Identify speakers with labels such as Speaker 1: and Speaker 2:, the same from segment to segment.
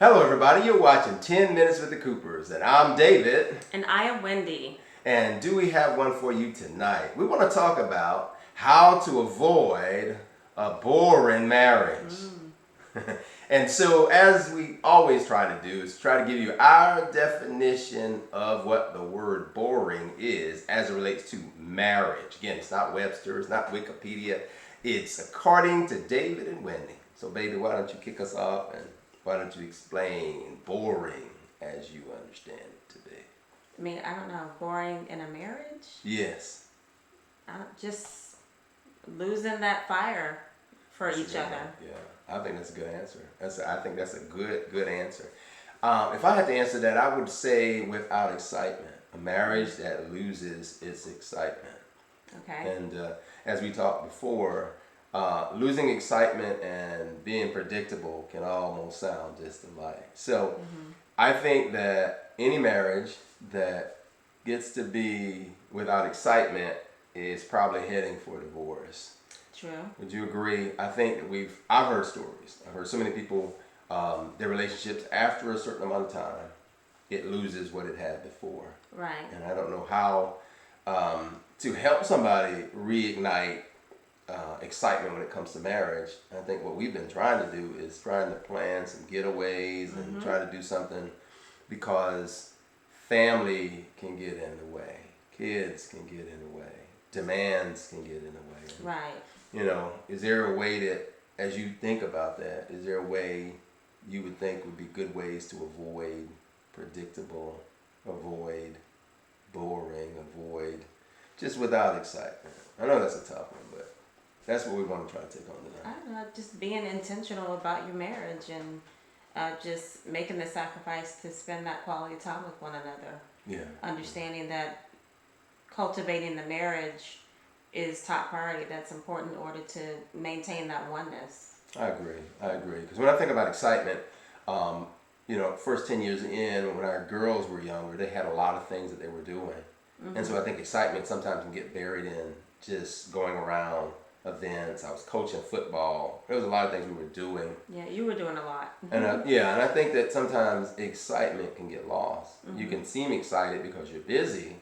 Speaker 1: Hello, everybody. You're watching 10 Minutes with the Coopers, and I'm David.
Speaker 2: And I am Wendy.
Speaker 1: And do we have one for you tonight? We want to talk about how to avoid a boring marriage. And so, as we always try to do, is try to give you our definition of what the word boring is as it relates to marriage. Again, it's not Webster, it's not Wikipedia, it's according to David and Wendy. So, baby, why don't you kick us off and why don't you explain boring as you understand it to be?
Speaker 2: I mean, I don't know, boring in a marriage?
Speaker 1: Yes.
Speaker 2: Just losing that fire for each other.
Speaker 1: Yeah, I think that's a good answer. I think that's a good answer. If I had to answer that, I would say without excitement, a marriage that loses its excitement.
Speaker 2: Okay.
Speaker 1: And as we talked before, losing excitement and being predictable can almost sound just alike. So I think that any marriage that gets to be without excitement is probably heading for divorce.
Speaker 2: True.
Speaker 1: Would you agree? I think that I've heard stories. I've heard so many people, their relationships after a certain amount of time, it loses what it had before.
Speaker 2: Right.
Speaker 1: And I don't know how to help somebody reignite excitement when it comes to marriage. I think what we've been trying to do is trying to plan some getaways and try to do something because family can get in the way, kids can get in the way, demands can get in the way.
Speaker 2: Right.
Speaker 1: You know, is there a way that, as you think about that, is there a way you would think would be good ways to avoid predictable, avoid boring, avoid just without excitement? I know that's a tough one, but that's what we want to try to take on
Speaker 2: I
Speaker 1: tonight.
Speaker 2: don't know, just being intentional about your marriage and just making the sacrifice to spend that quality time with one another.
Speaker 1: Yeah.
Speaker 2: Understanding that cultivating the marriage is top priority. That's important in order to maintain that oneness.
Speaker 1: I agree. Because when I think about excitement, first 10 years in, when our girls were younger, they had a lot of things that they were doing. And so I think excitement sometimes can get buried in just going around events. I was coaching football. There was a lot of things we were doing.
Speaker 2: Yeah, you were doing a lot.
Speaker 1: And and I think that sometimes excitement can get lost. You can seem excited because you're busy,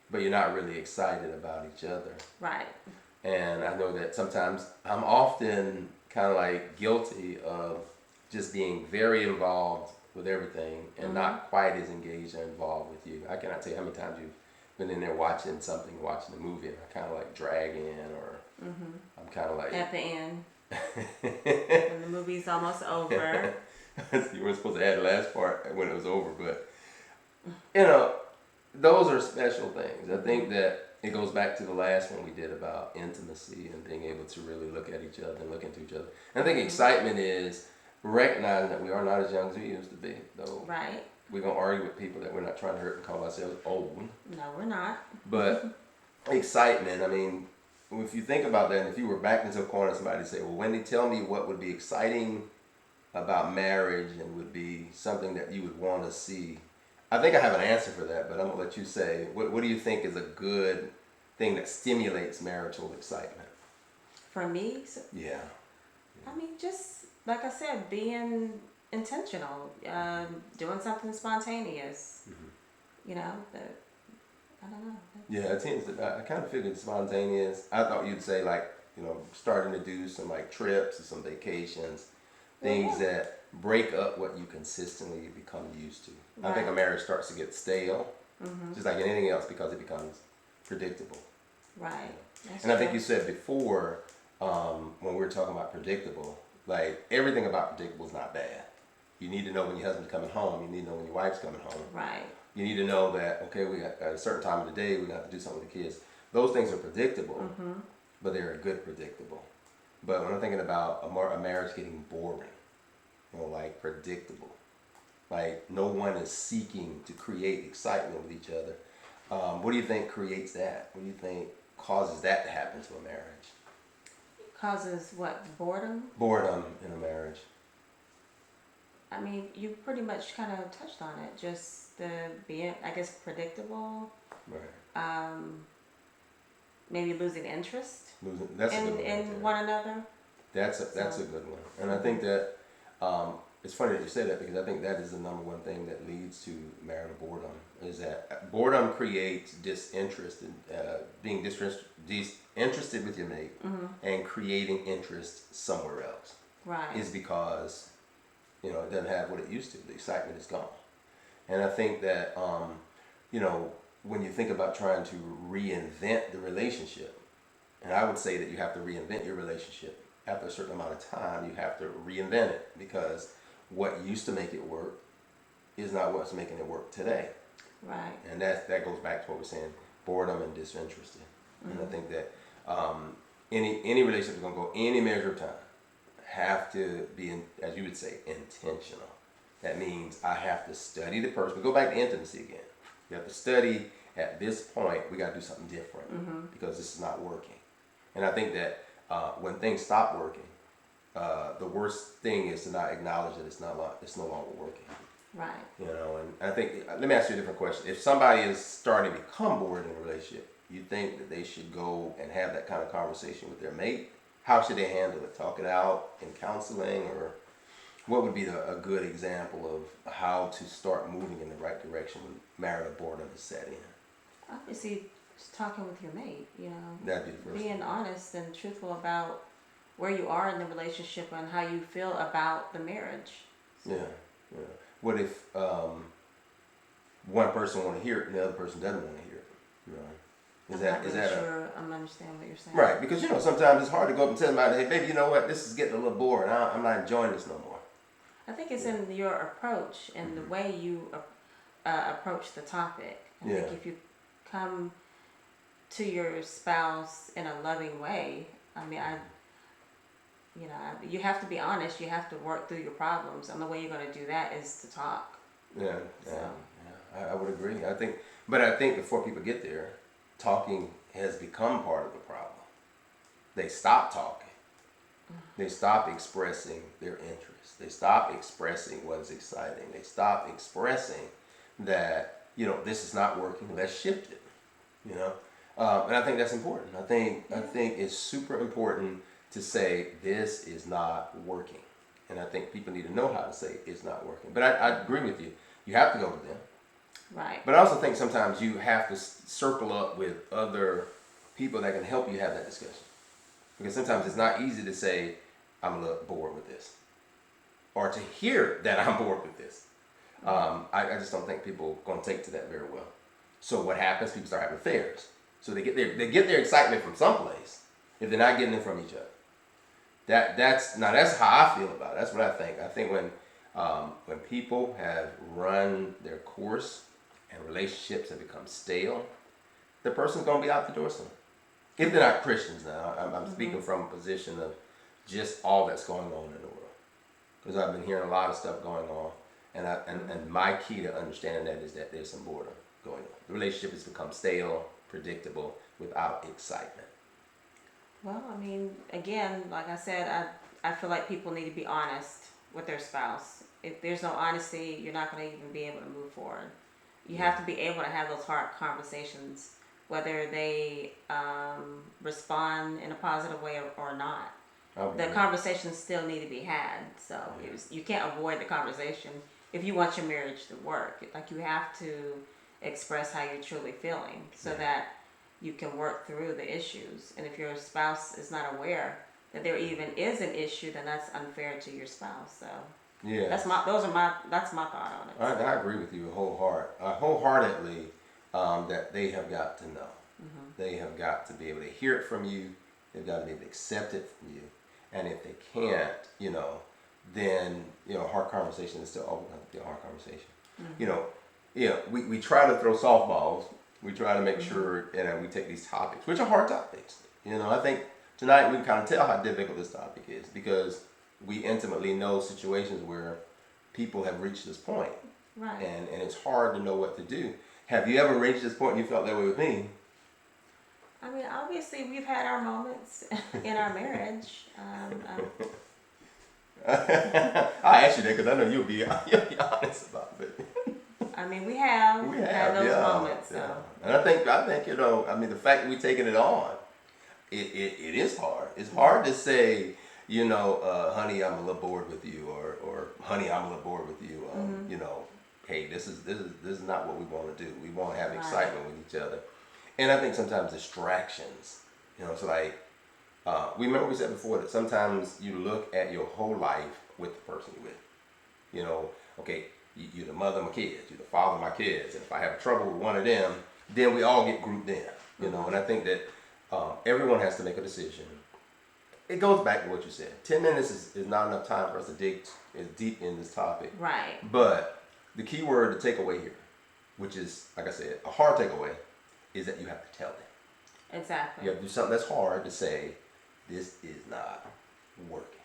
Speaker 1: but you're not really excited about each other.
Speaker 2: Right.
Speaker 1: And I know that sometimes I'm often kind of like guilty of just being very involved with everything and not quite as engaged and involved with you. I cannot tell you how many times you've been in there watching something, watching a movie, and I kind of like drag in, or I'm kind of like
Speaker 2: At the end, when the movie's almost over.
Speaker 1: you were supposed to add the last part when it was over, but you know, those are special things. I think that it goes back to the last one we did about intimacy and being able to really look at each other and look into each other. And I think excitement is recognizing that we are not as young as we used to be, though.
Speaker 2: Right.
Speaker 1: We're going to argue with people that we're not trying to hurt and call ourselves old.
Speaker 2: No, we're not.
Speaker 1: But excitement, I mean, if you think about that, and if you were backed into a corner and somebody say, well, Wendy, tell me what would be exciting about marriage and would be something that you would want to see. I think I have an answer for that, but I'm going to let you say, what do you think is a good thing that stimulates marital excitement?
Speaker 2: For me,
Speaker 1: Yeah.
Speaker 2: I mean, just like I said, being intentional, doing something spontaneous. You know, I don't know.
Speaker 1: Yeah, it seems that I kind of figured spontaneous. I thought you'd say like, starting to do some like trips or some vacations, things that break up what you consistently become used to. I think a
Speaker 2: Right.
Speaker 1: marriage starts to get stale, just like anything else, because it becomes predictable.
Speaker 2: Right. That's
Speaker 1: And I think
Speaker 2: true.
Speaker 1: you said before, when we were talking about predictable, like everything about predictable is not bad. You need to know when your husband's coming home. You need to know when your wife's coming home.
Speaker 2: Right.
Speaker 1: You need to know that, okay, we got at a certain time of the day, we have to do something with the kids. Those things are predictable, but they're a good predictable. But when I'm thinking about a marriage getting boring, like predictable, like no one is seeking to create excitement with each other. What do you think creates that? What do you think causes that to happen to a marriage?
Speaker 2: Causes what? Boredom?
Speaker 1: Boredom in a marriage.
Speaker 2: I mean, you pretty much kind of touched on it. Just the being, I guess, predictable.
Speaker 1: Right.
Speaker 2: Maybe losing interest
Speaker 1: That's a good one.
Speaker 2: in
Speaker 1: right there.
Speaker 2: one another.
Speaker 1: That's a good one, and I think that it's funny that you say that because I think that is the number one thing that leads to marital boredom. Is that boredom creates disinterest in being disinterested with your mate and creating interest somewhere else.
Speaker 2: Right.
Speaker 1: Is because it doesn't have what it used to. The excitement is gone, and I think that when you think about trying to reinvent the relationship, and I would say that you have to reinvent your relationship after a certain amount of time. You have to reinvent it because what used to make it work is not what's making it work today.
Speaker 2: Right.
Speaker 1: And that goes back to what we're saying: boredom and disinterested. And I think that any relationship is going to go any measure of time have to be, as you would say, intentional. That means I have to study the person. We go back to intimacy again. You have to study. At this point, we got to do something different because this is not working. And I think that when things stop working, the worst thing is to not acknowledge that it's no longer working.
Speaker 2: Right.
Speaker 1: And I think, let me ask you a different question. If somebody is starting to become bored in a relationship, you think that they should go and have that kind of conversation with their mate? How should they handle it? Talk it out in counseling, or what would be a good example of how to start moving in the right direction when marital boredom is set in?
Speaker 2: Obviously, just talking with your mate,
Speaker 1: That'd be the first
Speaker 2: being
Speaker 1: thing.
Speaker 2: honest and truthful about where you are in the relationship and how you feel about the marriage.
Speaker 1: Yeah. What if one person want to hear it and the other person doesn't want to hear it?
Speaker 2: I'm not really sure I'm understanding what you're saying.
Speaker 1: Right? Because sometimes it's hard to go up and tell somebody, hey, baby, you know what? This is getting a little boring. I'm not enjoying this no more.
Speaker 2: I think it's in your approach and the way you approach the topic. I think if you come to your spouse in a loving way, you have to be honest. You have to work through your problems, and the way you're going to do that is to talk.
Speaker 1: Yeah.
Speaker 2: So.
Speaker 1: I would agree. I think before people get there, talking has become part of the problem. They stop talking. They stop expressing their interests. They stop expressing what is exciting. They stop expressing that, this is not working. Let's shift it. And I think that's important. I think it's super important to say this is not working. And I think people need to know how to say it's not working. But I agree with you. You have to go to them.
Speaker 2: Right.
Speaker 1: But I also think sometimes you have to circle up with other people that can help you have that discussion. Because sometimes it's not easy to say, I'm a little bored with this. Or to hear that I'm bored with this. I just don't think people are going to take to that very well. So what happens? People start having affairs. So they get their excitement from someplace if they're not getting it from each other. That's how I feel about it. That's what I think. I think when people have run their course and relationships have become stale, the person's going to be out the door soon. If they're not Christians now. I'm speaking from a position of just all that's going on in the world. Because I've been hearing a lot of stuff going on. And my key to understanding that is that there's some boredom going on. The relationship has become stale, predictable, without excitement.
Speaker 2: Well, again, like I said, I feel like people need to be honest with their spouse. If there's no honesty, you're not going to even be able to move forward. You have to be able to have those hard conversations, whether they respond in a positive way or not. The conversations still need to be had. So you can't avoid the conversation if you want your marriage to work. Like, you have to express how you're truly feeling so that you can work through the issues. And if your spouse is not aware that there even is an issue, then that's unfair to your spouse. So that's my thought on it.
Speaker 1: I agree with you wholeheartedly that they have got to know. They have got to be able to hear it from you. They've got to be able to accept it from you. And if they can't, then hard conversation is still always going to be a hard conversation. We try to throw softballs. We try to make sure we take these topics, which are hard topics. I think tonight we can kind of tell how difficult this topic is because we intimately know situations where people have reached this point.
Speaker 2: Right.
Speaker 1: And it's hard to know what to do. Have you ever reached this point and you felt that way with me?
Speaker 2: Obviously we've had our moments in our marriage.
Speaker 1: I asked you that because I know you'll be honest about it.
Speaker 2: We have had those moments.
Speaker 1: Yeah.
Speaker 2: So.
Speaker 1: And I think the fact that we're taking it on, it is hard. It's hard to say, honey, I'm a little bored with you, or honey, I'm a little bored with you. Hey, this is not what we want to do. We want to have
Speaker 2: Right.
Speaker 1: excitement with each other, and I think sometimes distractions. It's like we remember we said before that sometimes you look at your whole life with the person you're with. Okay, you're the mother of my kids, you're the father of my kids, and if I have trouble with one of them, then we all get grouped in. And I think that everyone has to make a decision. It goes back to what you said. 10 minutes is not enough time for us to dig as deep in this topic.
Speaker 2: Right.
Speaker 1: But the key word to take away here, which is, like I said, a hard takeaway, is that you have to tell them.
Speaker 2: Exactly.
Speaker 1: You have to do something that's hard to say, this is not working.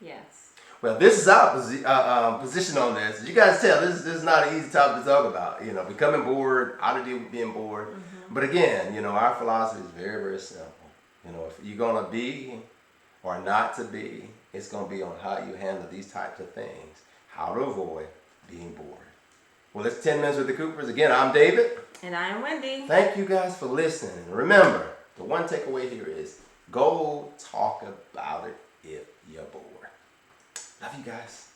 Speaker 2: Yes.
Speaker 1: Well, this is our position on this. As you guys tell, this is not an easy topic to talk about. Becoming bored, how to deal with being bored.
Speaker 2: Mm-hmm.
Speaker 1: But again, our philosophy is very, very simple. If you're going to be or not to be, it's going to be on how you handle these types of things, how to avoid being bored. Well, it's 10 Minutes with the Coopers. Again, I'm David.
Speaker 2: And I'm Wendy.
Speaker 1: Thank you guys for listening. And remember, the one takeaway here is go talk about it if you're bored. Love you guys.